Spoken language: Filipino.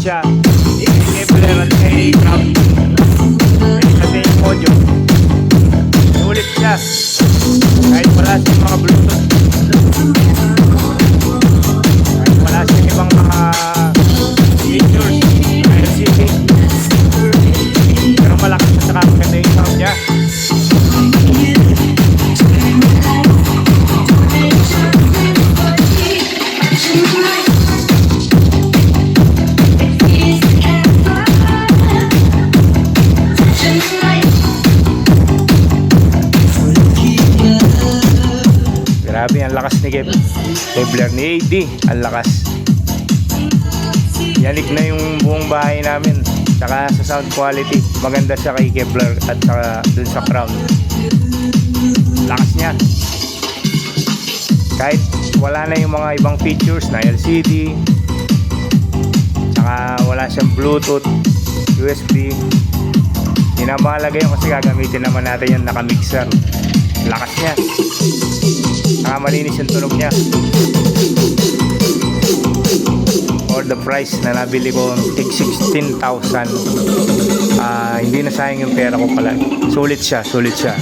Siya Kevlar at kay Crown kasi yung audio sulit siya kahit wala siyang mga bluetooth, kahit wala siyang ibang mga features LCD, pero malakas at saka maganda yung sound niya. Grabe, ang lakas ni Kevlar ni AD, ang lakas. Yanig na yung buong bahay namin. Saka sa sound quality, maganda siya kay Kevlar at saka dun sa Crown. Lakas niya. Kahit wala na yung mga ibang features na LCD, saka wala siyang Bluetooth, USB, hindi na mahalaga yun kasi gagamitin naman natin yung nakamixer. Lakas niya. Saka malinis yung tunog niya. For the price na nabili ko, tig 16,000, hindi na sayang yung pera ko pala. Sulit siya, sulit siya.